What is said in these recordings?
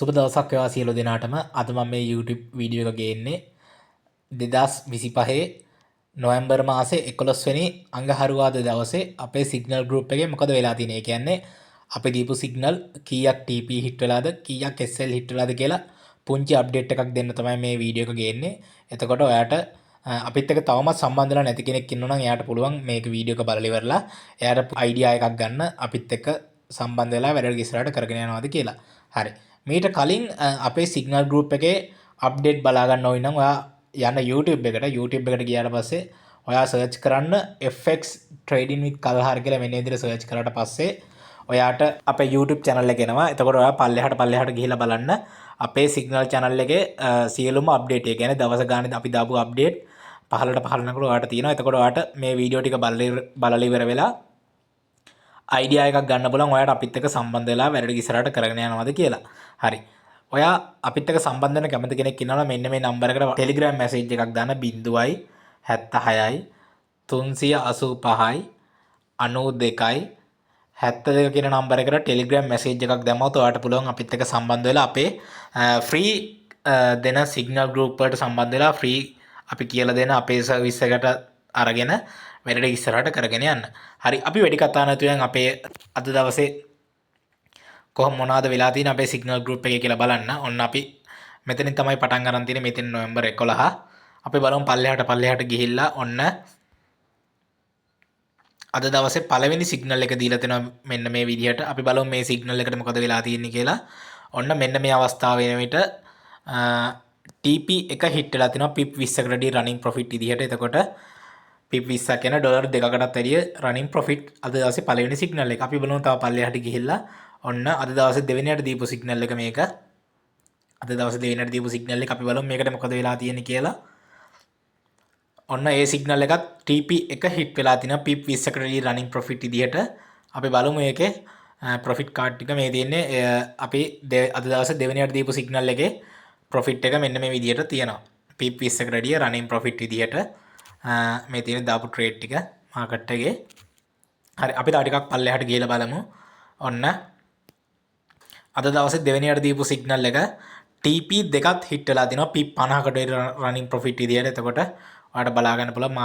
සුබ දවසක් වේවා සියලු දෙනාටම. අද මම මේ YouTube වීඩියෝ එක ගේන්නේ 2025 නොවැම්බර් මාසේ 11 වෙනි අඟහරුවාදා දවසේ අපේ සිග්නල් ගෲප් එකේ මොකද වෙලා තියෙන්නේ. ඒ කියන්නේ අපි දීපු සිග්නල් කීයක් TP හිට් වෙලාද කීයක් SL හිට් වෙලාද කියලා පුංචි අප්ඩේට් එකක් දෙන්න තමයි මේ වීඩියෝ එක ගේන්නේ. එතකොට ඔයාට අපිත් එක්ක තවමත් සම්බන්ධ වෙලා නැති කෙනෙක් ඉන්නවා නම් එයාට පුළුවන් මේක වීඩියෝ එක බලලා ඉවරලා එයාට අයිඩියා එකක් ගන්න අපිත් එක්ක සම්බන්ධ වෙලා වැඩ ඉස්සරහට කරගෙන යනවාද කියලා. හරි. මීට කලින් අපේ සිග්නල් ගෲප් එකේ අප්ඩේට් බලා ගන්න ඕන නම් ඔයා යන්න YouTube එකට ගියාට පස්සේ ඔයා සර්ච් කරන්න FX trading with Kalhar කියලා මෙන්න විදිහට සර්ච් කරාට පස්සේ ඔයාට අපේ YouTube channel එක එනවා. එතකොට ඔයා පල්ලෙහාට ගිහිල්ලා බලන්න අපේ සිග්නල් channel එකේ සියලුම අප්ඩේට් ඒ කියන්නේ දවස ගානේ අපි දාපු අප්ඩේට් 15ට නකට ඔයාට තියෙනවා. එතකොට ඔයාට මේ වීඩියෝ ටික බලලා ඉවර වෙලා අයිඩියා එකක් ගන්න බලන් ඔයාට අපිත් එක්ක සම්බන්ධ වෙලා වැඩ ඉස්සරහට කරගෙන යනවාද කියලා. හරි. ඔයා අපිත් එක්ක සම්බන්ධ වෙන කැමති කෙනෙක් ඉන්නවා නම් මෙන්න මේ නම්බර එකට Telegram message එකක් දාන්න 0.76යි 385යි 92යි 72 කියන නම්බර එකට Telegram message එකක් දැම්මොත් ඔයාට පුළුවන් අපිත් එක්ක සම්බන්ධ වෙලා අපේ free දෙන signal group වලට සම්බන්ධ වෙලා free අපි කියලා දෙන අපේ service එකට අරගෙන වැඩ ඉස්සරහට කරගෙන යන්න. හරි අපි වැඩි කතා නැතුවෙන් අපේ අද දවසේ කොහොම මොනවද වෙලා තියෙන්නේ අපේ සිග්නල් ගෲප් එකේ කියලා බලන්න. ඔන්න අපි මෙතනින් තමයි පටන් ගන්න තියෙන්නේ. මෙතන නොවැම්බර් 11. අපි බලමු පල්ලෙහාට ගිහිල්ලා ඔන්න අද දවසේ පළවෙනි සිග්නල් එක දීලා තියෙනවා මෙන්න මේ විදිහට. අපි බලමු මේ සිග්නල් එකට මොකද වෙලා තියෙන්නේ කියලා. ඔන්න මෙන්න මේ අවස්ථාව වෙන විට TP එක හිට් වෙලා තිනවා pip 20කට ඩී රනින් ප්‍රොෆිට් විදිහට. එතකොට pip 20 කියන ඩොලර් 2කටත් වැඩිය රනින් ප්‍රොෆිට් අද දවසේ පළවෙනි සිග්නල් එක. අපි බලමු තව පල්ලෙහාට ගිහිල්ලා ඔන්න අද දවසේ දෙවෙනියට දීපු සිග්නල් එක මේක. අද දවසේ දෙවෙනියට දීපු සිග්නල් එක අපි බලමු මේකට මොකද වෙලා තියෙන්නේ කියලා. ඔන්න ඒ සිග්නල් එකත් TP එක හිට් වෙලා තිනවා pip 20කට ඩී රනින් ප්‍රොෆිට් විදිහට. අපි බලමු මේකේ ප්‍රොෆිට් කාඩ් ටික මේ දෙන්නේ අපි අද දවසේ දෙවෙනියට දීපු සිග්නල් එකේ ප්‍රොෆිට් එක මෙන්න මේ විදිහට තියෙනවා. pip 20කට ඩී රනින් ප්‍රොෆිට් විදිහට මේ තියෙන දාපු ට්‍රේඩ් ටික මාකට් එකේ. හරි අපි තව ටිකක් පල්ලෙහාට ගිහලා බලමු. ඔන්න අද දවසේ දෙවෙනියට දීපු සිග්නල් එක TP දෙකත් හිට් වෙලා තිනවා pip 50කට රනින් ප්‍රොෆිට් විදිහට. එතකොට ඔයාලට බලා ගන්න පුළුවන්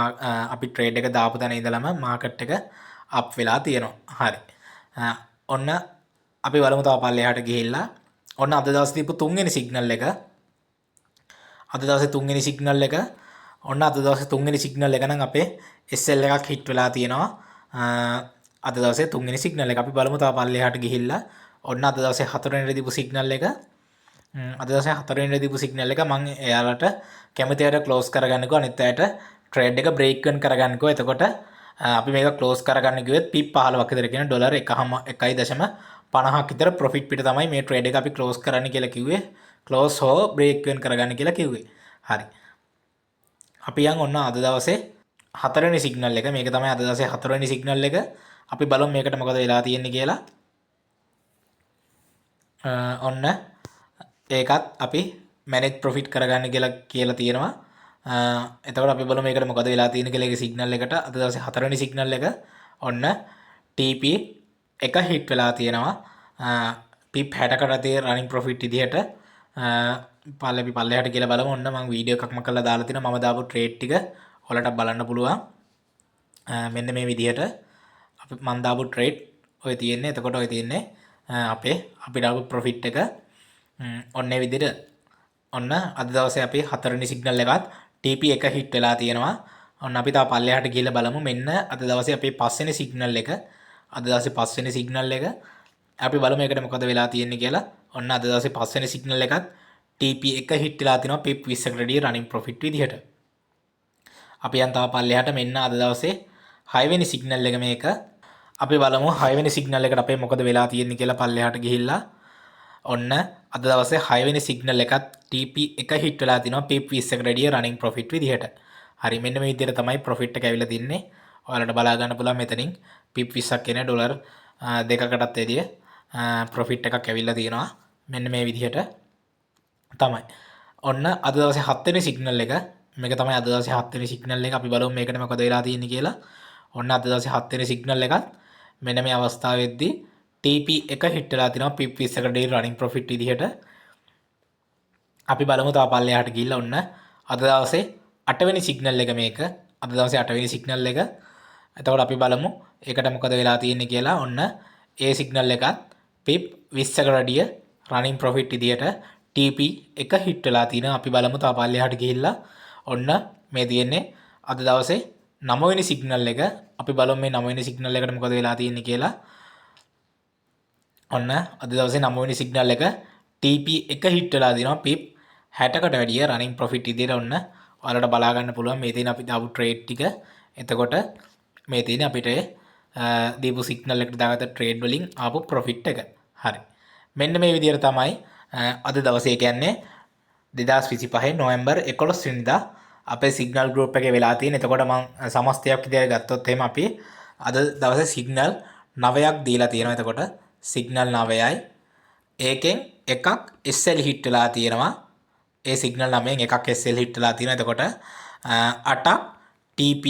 අපි ට්‍රේඩ් එක දාපු තැන ඉඳලම මාකට් එක අප් වෙලා තියෙනවා. හරි. ඔන්න අපි බලමු තව පල්ලෙහාට ගිහිල්ලා ඔන්න අද දවසේ දීපු තුන්වෙනි සිග්නල් එක අද දවසේ තුන්වෙනි සිග්නල් එක ඔන්න අද දවසේ තුන්වෙනි සිග්නල් එක නම් අපේ SL එකක් හිට් වෙලා තියෙනවා. අද දවසේ තුන්වෙනි සිග්නල් එක අපි බලමු තව පල්ලෙහාට ගිහිල්ලා ඔන්න අද දවසේ හතරවෙනිට දීපු සිග්නල් එක අද දවසේ හතරවෙනිට දීපු සිග්නල් එක මම එයාලට කැමති අයට ක්ලෝස් කරගන්නකෝ අනිත් අයට ට්‍රේඩ් එක බ්‍රේක් වෙන් කරගන්නකෝ. එතකොට අපි මේක ක්ලෝස් කරගන්න කිව්වෙත් pip 15ක් විතර කියන ඩොලර් 1.50ක් විතර ප්‍රොෆිට් පිට තමයි මේ ට්‍රේඩ් එක අපි ක්ලෝස් කරන්න කියලා කිව්වේ. ක්ලෝස් හෝ බ්‍රේක් වෙන් කරගන්න කියලා කිව්වේ. හරි. අපි යන් ඔන්න අද දවසේ හතරවෙනි සිග්නල් එක මේක තමයි අද දවසේ හතරවෙනි සිග්නල් එක. අපි බලමු මේකට මොකද වෙලා තියෙන්නේ කියලා. ඔන්න ඒකත් අපි මැනේජ් ප්‍රොෆිට් කරගන්න කියලා තියෙනවා. එතකොට අපි බලමු මේකට මොකද වෙලා තියෙන්නේ කියලා. ඒකේ සිග්නල් එකට අද දවසේ හතරවෙනි සිග්නල් එක ඔන්න TP එක හිට් වෙලා තියෙනවා pip 60කට තියෙන රනින් ප්‍රොෆිට් විදිහට. අපි පල්ලෙහාට කියලා බලමු. ඔන්න මම වීඩියෝ එකක්ම කරලා දාලා තිනවා. මම දාපු ට්‍රේඩ් ටික ඔයාලට බලන්න පුළුවන්. මෙන්න මේ විදිහට මම දාපු ට්‍රේඩ් ඔය තියෙන්නේ. එතකොට ඔය තියෙන්නේ අපි දාපු ප්‍රොෆිට් එක ඔන්න ඒ විදිහට. ඔන්න අද දවසේ අපි හතරවෙනි සිග්නල් එකත් TP එක හිට් වෙලා තියෙනවා. ඔන්න අපි තව පල්ලෙහාට ගිහලා බලමු. මෙන්න අද දවසේ අපේ පස්වෙනි සිග්නල් එක අද දවසේ පස්වෙනි සිග්නල් එක අපි බලමු මේකට මොකද වෙලා තියෙන්නේ කියලා. ඔන්න අද දවසේ පස්වෙනි සිග්නල් එකත් TP එක හිට් වෙලා තිනවා pip 20කට ඩී රනින් ප්‍රොෆිට් විදිහට. අපි යන් තව පල්ලෙහාට මෙන්න අද දවසේ 6 වෙනි සිග්නල් එක මේක. අපි බලමු 6 වෙනි සිග්නල් එකට අපේ මොකද වෙලා තියෙන්නේ කියලා පල්ලෙහාට ගිහිල්ලා. ඔන්න අද දවසේ 6 වෙනි සිග්නල් එකත් TP එක හිට් වෙලා තිනවා pip 20කට ඩී රනින් ප්‍රොෆිට් විදිහට. හරි මෙන්න මේ විදිහට තමයි ප්‍රොෆිට් එක ඇවිල්ලා තින්නේ. ඔයාලට බලා ගන්න පුළුවන් මෙතනින් pip 20ක් කියන ඩොලර් 2කටත් වැඩිය ප්‍රොෆිට් එකක් ඇවිල්ලා තියෙනවා. මෙන්න මේ විදිහට තමයි. ඔන්න අද දවසේ 7 වෙනි සිග්නල් එක මේක තමයි අද දවසේ 7 වෙනි සිග්නල් එක. අපි බලමු මේකට මොකද වෙලා තියෙන්නේ කියලා. ඔන්න අද දවසේ 7 වෙනි සිග්නල් එකත් මෙන්න මේ අවස්ථාවේදී TP එක හිට් වෙලා තිනවා pip 20කට ඩේ රනින් ප්‍රොෆිට් විදිහට. අපි බලමු තව පල්ලෙහාට ගිහිල්ලා ඔන්න අද දවසේ 8 වෙනි සිග්නල් එක මේක. අද දවසේ 8 වෙනි සිග්නල් එක. එතකොට අපි බලමු ඒකට මොකද වෙලා තියෙන්නේ කියලා. ඔන්න ඒ සිග්නල් එකත් pip 20කට වැඩිය running profit විදියට TP එක හිට් වෙලා තිනවා. අපි බලමු තව පල්ලෙහාට ගිහිල්ලා ඔන්න මේ තියෙන්නේ අද දවසේ 9 වෙනි සිග්නල් එක. අපි බලමු මේ 9 වෙනි සිග්නල් එකට මොකද වෙලා තියෙන්නේ කියලා. ඔන්න අද දවසේ 9 වෙනි සිග්නල් එක TP එක හිට් වෙලා තිනවා pip 60කට වැඩිය running profit විදියට ඔන්න ඔයාලට බලා ගන්න පුළුවන් මේ තියෙන අපි දාපු ට්‍රේඩ් ටික. එතකොට මේ තියෙන අපිට දීපු සිග්නල් එකට දාගත්ත ට්‍රේඩ් වලින් ආපු ප්‍රොෆිට් එක. හරි. මෙන්න මේ විදිහට තමයි අද දවසේ කියන්නේ 2025 නොවැම්බර් 11 වෙනිදා අපේ සිග්නල් ගෲප් එකේ වෙලා තියෙන. එතකොට මම සමස්තයක් විදිහට ගත්තොත් එහෙම අපි අද දවසේ සිග්නල් 9ක් දීලා තියෙනවා. එතකොට සිග්නල් 9යි ඒකෙන් එකක් SL හිට් වෙලා තියෙනවා. ඒ සිග්නල් 9න් එකක් SL හිට් වෙලා තියෙනවා. එතකොට 8ක් TP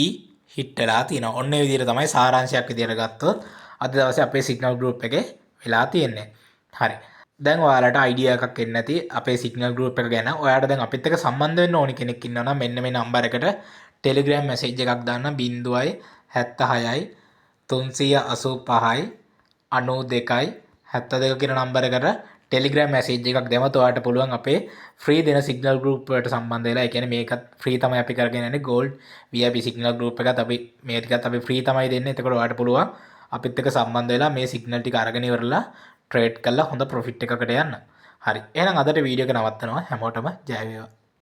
හිට් වෙලා තියෙනවා. ඔන්න ඒ විදිහට තමයි සාරාංශයක් විදිහට ගත්තොත් අද දවසේ අපේ සිග්නල් ගෲප් එකේ වෙලා තියෙන්නේ. හරි. දැන් ඔයාලට අයිඩියා එකක් එන්න ඇති අපේ සිග්නල් ගෲප් එක ගැන. ඔයාලට දැන් අපිත් එක්ක සම්බන්ධ වෙන්න ඕනි කෙනෙක් ඉන්නවා නම් මෙන්න මේ නම්බර් එකට Telegram message එකක් දාන්න 076යි 385යි 92යි 72 කියන නම්බර එකට Telegram message එකක් දෙමත් ඔයාලට පුළුවන් අපේ free දෙන signal group වලට සම්බන්ධ වෙලා. ඒ කියන්නේ මේකත් free තමයි අපි කරගෙන යන්නේ gold VIP signal group එකත් අපි මේ ටිකත් අපි free තමයි දෙන්නේ. එතකොට ඔයාලට පුළුවන් අපිත් එක්ක සම්බන්ධ වෙලා මේ signal ටික අරගෙන ඉවරලා trade කරලා හොඳ profit එකකට යන්න. හරි. එහෙනම් අදට වීඩියෝ එක නවත්තනවා. හැමෝටම ජය වේවා.